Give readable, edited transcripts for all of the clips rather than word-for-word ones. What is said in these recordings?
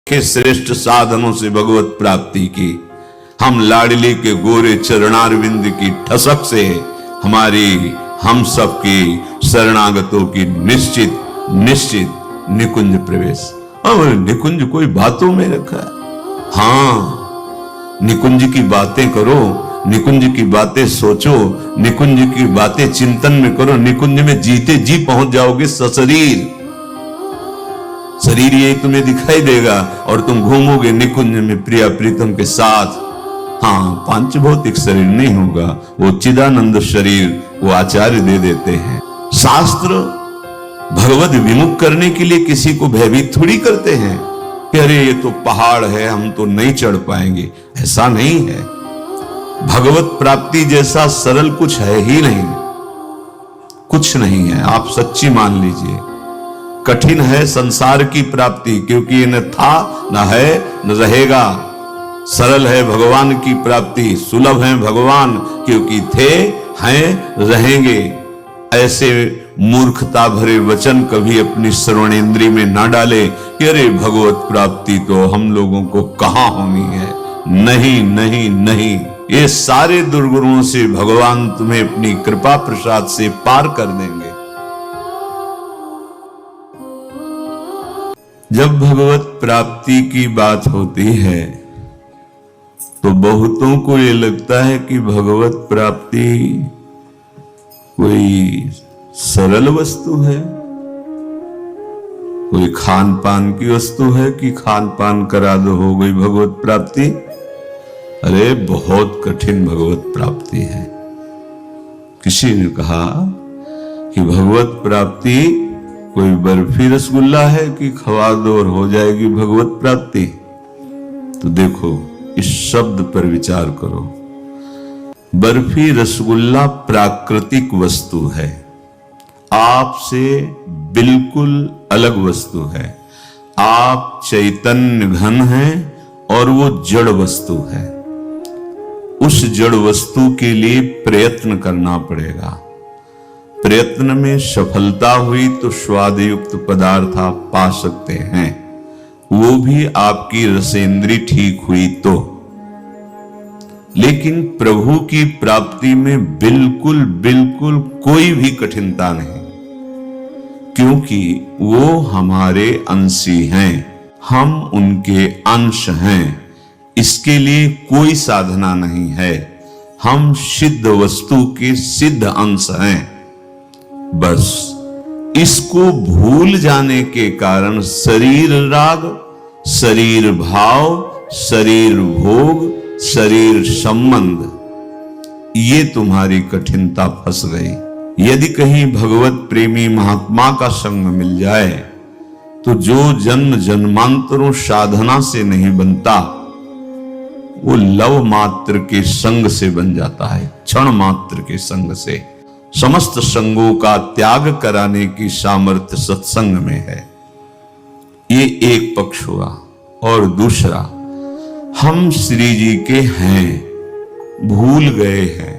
के श्रेष्ठ साधनों से भगवत प्राप्ति की। हम लाडली के गोरे चरणारविंद की ठसक से हमारी हम सब की शरणागतों की निश्चित निश्चित निकुंज प्रवेश। और निकुंज कोई बातों में रखा है? हाँ, निकुंज की बातें करो, निकुंज की बातें सोचो, निकुंज की बातें चिंतन में करो, निकुंज में जीते जी पहुंच जाओगे सशरीर। शरीर ये तुम्हें दिखाई देगा और तुम घूमोगे निकुंज में प्रिया प्रीतम के साथ। हाँ, पांच भौतिक शरीर नहीं होगा, वो चिदानंद शरीर वो आचार्य दे देते हैं। शास्त्र भगवत विमुख करने के लिए किसी को भयभीत थोड़ी करते हैं कि अरे ये तो पहाड़ है, हम तो नहीं चढ़ पाएंगे। ऐसा नहीं है। भगवत प्राप्ति जैसा सरल कुछ है ही नहीं, कुछ नहीं है। आप सच्ची मान लीजिए। कठिन है संसार की प्राप्ति, क्योंकि ये न था, न है, न रहेगा। सरल है भगवान की प्राप्ति, सुलभ है भगवान, क्योंकि थे, हैं, रहेंगे। ऐसे मूर्खता भरे वचन कभी अपनी श्रवणेंद्री में ना डाले कि अरे भगवत प्राप्ति तो हम लोगों को कहां होनी है। नहीं नहीं नहीं, ये सारे दुर्गुणों से भगवान तुम्हें अपनी कृपा प्रसाद से पार कर देंगे। जब भगवत प्राप्ति की बात होती है तो बहुतों को ये लगता है कि भगवत प्राप्ति कोई सरल वस्तु है, कोई खान पान की वस्तु है कि खान पान करा दो हो गई भगवत प्राप्ति। अरे बहुत कठिन भगवत प्राप्ति है। किसी ने कहा कि भगवत प्राप्ति कोई बर्फी रसगुल्ला है कि खवा दो और हो जाएगी भगवत प्राप्ति। तो देखो, इस शब्द पर विचार करो। बर्फी रसगुल्ला प्राकृतिक वस्तु है, आपसे बिल्कुल अलग वस्तु है। आप चैतन्य घन हैं और वो जड़ वस्तु है। उस जड़ वस्तु के लिए प्रयत्न करना पड़ेगा। प्रयत्न में सफलता हुई तो स्वादयुक्त पदार्थ आप पा सकते हैं, वो भी आपकी रसेंद्री ठीक हुई तो। लेकिन प्रभु की प्राप्ति में बिल्कुल बिल्कुल कोई भी कठिनता नहीं, क्योंकि वो हमारे अंशी हैं, हम उनके अंश हैं। इसके लिए कोई साधना नहीं है। हम सिद्ध वस्तु के सिद्ध अंश हैं। बस इसको भूल जाने के कारण शरीर राग, शरीर भाव, शरीर भोग, शरीर संबंध, ये तुम्हारी कठिनता फंस गई। यदि कहीं भगवत प्रेमी महात्मा का संग मिल जाए तो जो जन्म जन्मांतरों साधना से नहीं बनता, वो लव मात्र के संग से बन जाता है, क्षण मात्र के संग से। समस्त संगों का त्याग कराने की सामर्थ्य सत्संग में है। ये एक पक्ष हुआ। और दूसरा, हम श्री जी के हैं, भूल गए हैं,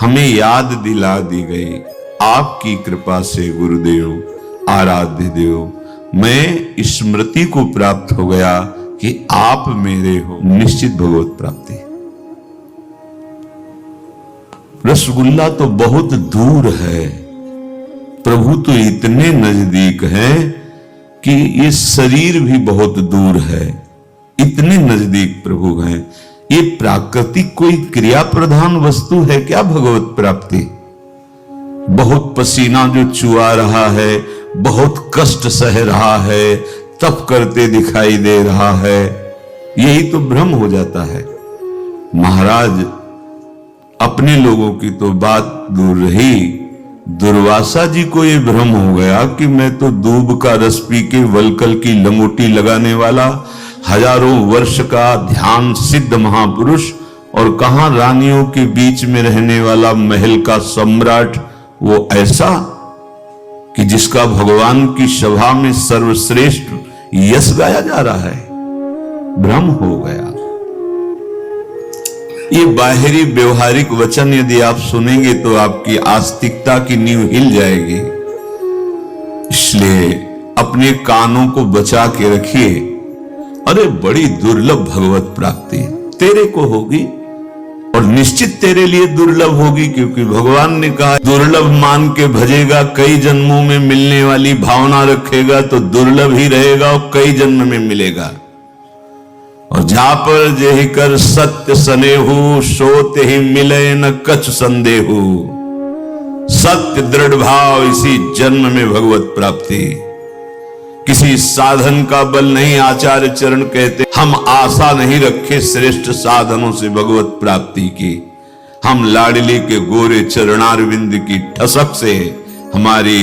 हमें याद दिला दी गई। आपकी कृपा से गुरुदेव, आराध्य देव, मैं स्मृति को प्राप्त हो गया कि आप मेरे हो। निश्चित भगवत प्राप्ति। रसगुल्ला तो बहुत दूर है, प्रभु तो इतने नजदीक हैं कि ये शरीर भी बहुत दूर है। इतने नजदीक प्रभु हैं। ये प्राकृतिक कोई क्रिया प्रधान वस्तु है क्या भगवत प्राप्ति? बहुत पसीना जो चुआ रहा है, बहुत कष्ट सह रहा है, तप करते दिखाई दे रहा है, यही तो भ्रम हो जाता है। महाराज, अपने लोगों की तो बात दूर रही, दुर्वासा जी को ये भ्रम हो गया कि मैं तो दूब का रस पी के वलकल की लंगोटी लगाने वाला हजारों वर्ष का ध्यान सिद्ध महापुरुष और कहां रानियों के बीच में रहने वाला महल का सम्राट, वो ऐसा कि जिसका भगवान की सभा में सर्वश्रेष्ठ यश गाया जा रहा है। भ्रम हो गया। ये बाहरी व्यवहारिक वचन यदि आप सुनेंगे तो आपकी आस्तिकता की नींव हिल जाएगी। इसलिए अपने कानों को बचा के रखिए अरे बड़ी दुर्लभ भगवत प्राप्ति तेरे को होगी और निश्चित तेरे लिए दुर्लभ होगी, क्योंकि भगवान ने कहा दुर्लभ मान के भजेगा, कई जन्मों में मिलने वाली भावना रखेगा तो दुर्लभ ही रहेगा और कई जन्म में मिलेगा। और जहां पर जेहि कर सत्य सनेहु, सोते ही मिले न कछ संदेहु। सत्य दृढ़ भाव इसी जन्म में भगवत प्राप्ति। किसी साधन का बल नहीं, आचार्य चरण कहते हम आशा नहीं रखे श्रेष्ठ साधनों से भगवत प्राप्ति की। हम लाडली के गोरे चरणारविंद की ठसक से हमारी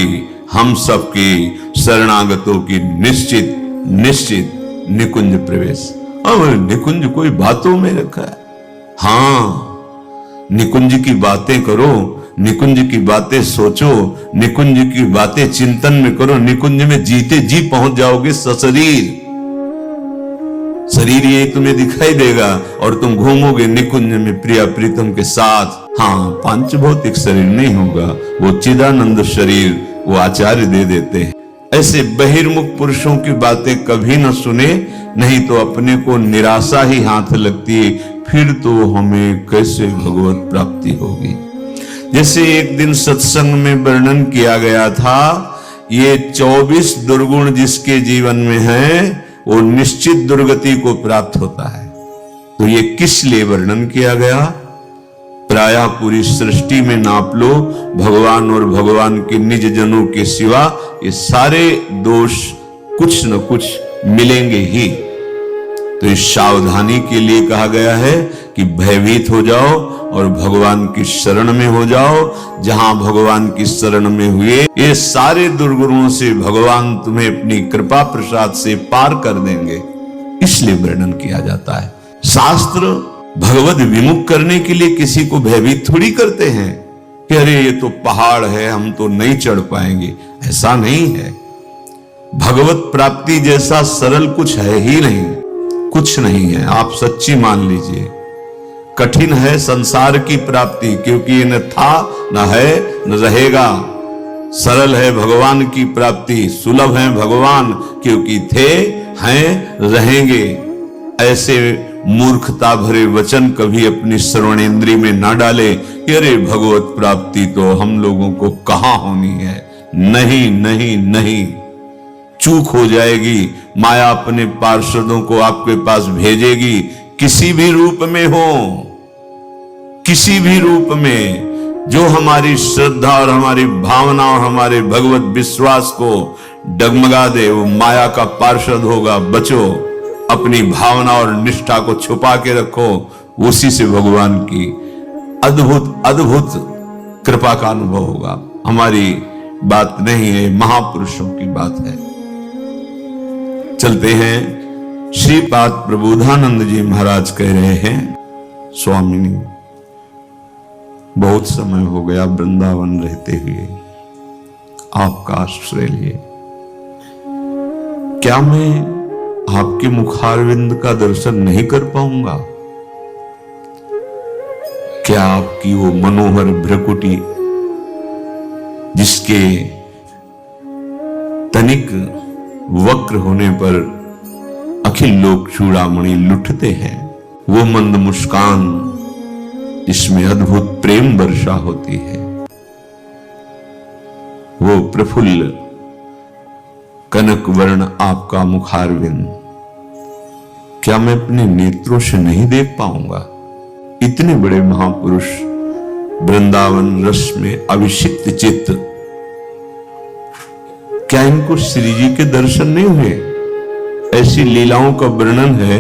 हम सबकी शरणागतों की निश्चित निश्चित निकुंज प्रवेश। अब निकुंज कोई बातों में रखा है? हाँ, निकुंज की बातें करो, निकुंज की बातें सोचो, निकुंज की बातें चिंतन में करो, निकुंज में जीते जी पहुंच जाओगे सशरीर। शरीर ये तुम्हें दिखाई देगा और तुम घूमोगे निकुंज में प्रिया प्रीतम के साथ। हाँ, पांच भौतिक शरीर नहीं होगा, वो चिदानंद शरीर वो आचार्य दे देते हैं। ऐसे बहिर्मुख पुरुषों की बातें कभी न सुने, नहीं तो अपने को निराशा ही हाथ लगती है, फिर तो हमें कैसे भगवत प्राप्ति होगी। जैसे एक दिन सत्संग में वर्णन किया गया था, ये 24 दुर्गुण जिसके जीवन में है वो निश्चित दुर्गति को प्राप्त होता है। तो ये किस लिए वर्णन किया गया? प्रायः पूरी सृष्टि में नाप लो, भगवान और भगवान के निज जनों के सिवा ये सारे दोष कुछ न कुछ मिलेंगे ही। तो इस सावधानी के लिए कहा गया है कि भयभीत हो जाओ और भगवान की शरण में हो जाओ। जहां भगवान की शरण में हुए ये सारे दुर्गुणों से भगवान तुम्हें अपनी कृपा प्रसाद से पार कर देंगे, इसलिए वर्णन किया जाता है। शास्त्र भगवत विमुख करने के लिए किसी को भयभीत थोड़ी करते हैं कि अरे ये तो पहाड़ है, हम तो नहीं चढ़ पाएंगे। ऐसा नहीं है। भगवत प्राप्ति जैसा सरल कुछ है ही नहीं, कुछ नहीं है। आप सच्ची मान लीजिए। कठिन है संसार की प्राप्ति, क्योंकि ये न था न है न रहेगा। सरल है भगवान की प्राप्ति, सुलभ है भगवान, क्योंकि थे हैं रहेंगे। ऐसे मूर्खता भरे वचन कभी अपनी श्रवणेंद्री में ना डाले कि अरे भगवत प्राप्ति तो हम लोगों को कहां होनी है। नहीं नहीं नहीं, चूक हो जाएगी। माया अपने पार्षदों को आपके पास भेजेगी, किसी भी रूप में हो, किसी भी रूप में, जो हमारी श्रद्धा और हमारी भावना और हमारे भगवत विश्वास को डगमगा दे, वो माया का पार्षद होगा। बचो, अपनी भावना और निष्ठा को छुपा के रखो, उसी से भगवान की अद्भुत अद्भुत कृपा का अनुभव होगा। हमारी बात नहीं है, महापुरुषों की बात है। चलते हैं। श्रीपाद प्रबोधानंद जी महाराज कह रहे हैं, स्वामिनी बहुत समय हो गया वृंदावन रहते हुए, आपका आश्रय लिए। क्या मैं आपके मुखारविंद का दर्शन नहीं कर पाऊंगा? क्या आपकी वो मनोहर भ्रकुटी जिसके तनिक वक्र होने पर अखिल लोक चूड़ामणि लुटते हैं, वो मंद मुस्कान जिसमें अद्भुत प्रेम वर्षा होती है, वो प्रफुल्ल कनक वर्ण आपका मुखारविंद, क्या मैं अपने नेत्रों से नहीं देख पाऊंगा? इतने बड़े महापुरुष वृंदावन रस में अभिषिक्त चित्त, क्या इनको श्री जी के दर्शन नहीं हुए? ऐसी लीलाओं का वर्णन है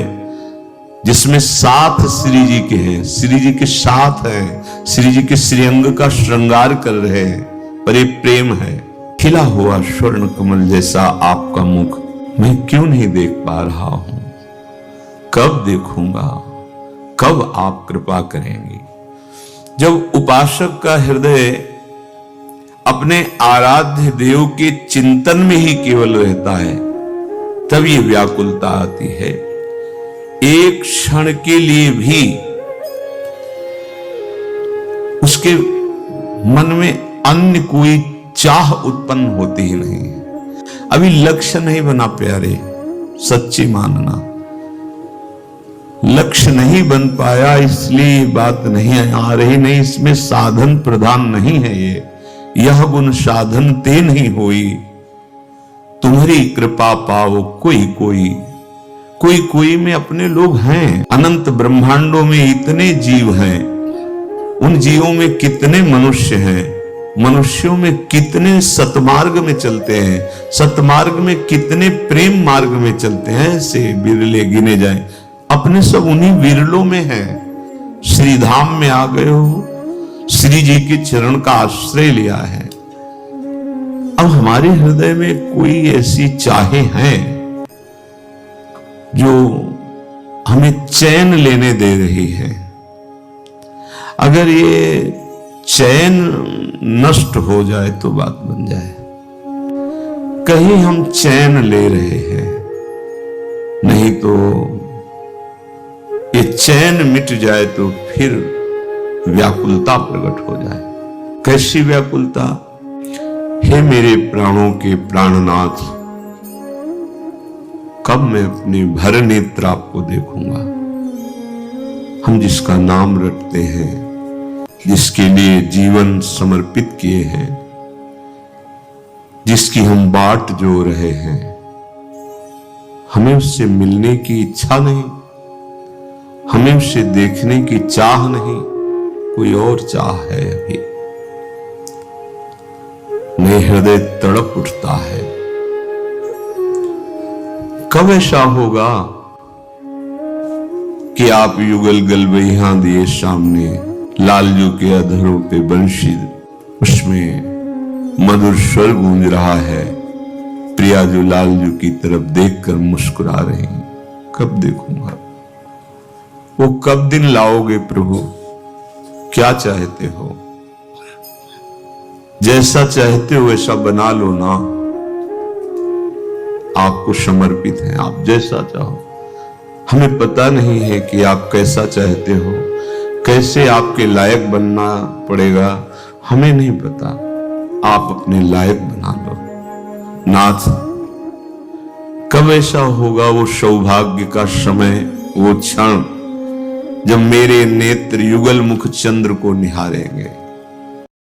जिसमें साथ श्री जी के हैं, श्री जी के साथ हैं, श्री जी के श्रीअंग का श्रृंगार कर रहे हैं, पर ये प्रेम है। खिला हुआ स्वर्ण कमल जैसा आपका मुख मैं क्यों नहीं देख पा रहा हूं? कब देखूंगा? कब आप कृपा करेंगी? जब उपासक का हृदय अपने आराध्य देव के चिंतन में ही केवल रहता है, तब ये व्याकुलता आती है। एक क्षण के लिए भी उसके मन में अन्य कोई चाह उत्पन्न होती ही नहीं। अभी लक्ष्य नहीं बना प्यारे, सच्ची मानना। लक्ष्य नहीं बन पाया, इसलिए ये बात नहीं आ रही। नहीं, इसमें साधन प्रधान नहीं है ये। यह गुण साधन ते नहीं होई, तुम्हारी कृपा पाओ कोई कोई। कोई कोई में अपने लोग हैं। अनंत ब्रह्मांडों में इतने जीव हैं, उन जीवों में कितने मनुष्य हैं, मनुष्यों में कितने सतमार्ग में चलते हैं, सतमार्ग में कितने प्रेम मार्ग में चलते हैं, ऐसे बिरले गिने जाएं। अपने सब उन्हीं विरलों में हैं। श्री धाम में आ गए हो, श्री जी के चरण का आश्रय लिया है। अब हमारे हृदय में कोई ऐसी चाहे हैं जो हमें चैन लेने दे रही है। अगर ये चैन नष्ट हो जाए तो बात बन जाए। कहीं हम चैन ले रहे हैं, नहीं तो ये चैन मिट जाए तो फिर व्याकुलता प्रकट हो जाए। कैसी व्याकुलता? हे मेरे प्राणों के प्राणनाथ, कब मैं अपने भर नेत्र आपको देखूंगा। हम जिसका नाम रटते हैं, जिसके लिए जीवन समर्पित किए हैं, जिसकी हम बाट जो रहे हैं, हमें उससे मिलने की इच्छा नहीं, हमें उसे देखने की चाह नहीं, कोई और चाह है। अभी मेरे हृदय तड़प उठता है। कब ऐसा होगा कि आप युगल गलबैया दिए सामने, लालजू के अधरों पे बंशी, उसमें मधुर स्वर गूंज रहा है, प्रिया जो लालजू की तरफ देखकर मुस्कुरा रही। कब देखूंगा? वो कब दिन लाओगे प्रभु? क्या चाहते हो? जैसा चाहते हो वैसा बना लो ना, आपको समर्पित है, आप जैसा चाहो। हमें पता नहीं है कि आप कैसा चाहते हो, कैसे आपके लायक बनना पड़ेगा, हमें नहीं पता। आप अपने लायक बना लो नाथ। कब ऐसा होगा वो सौभाग्य का समय, वो क्षण जब मेरे नेत्र युगल मुख चंद्र को निहारेंगे?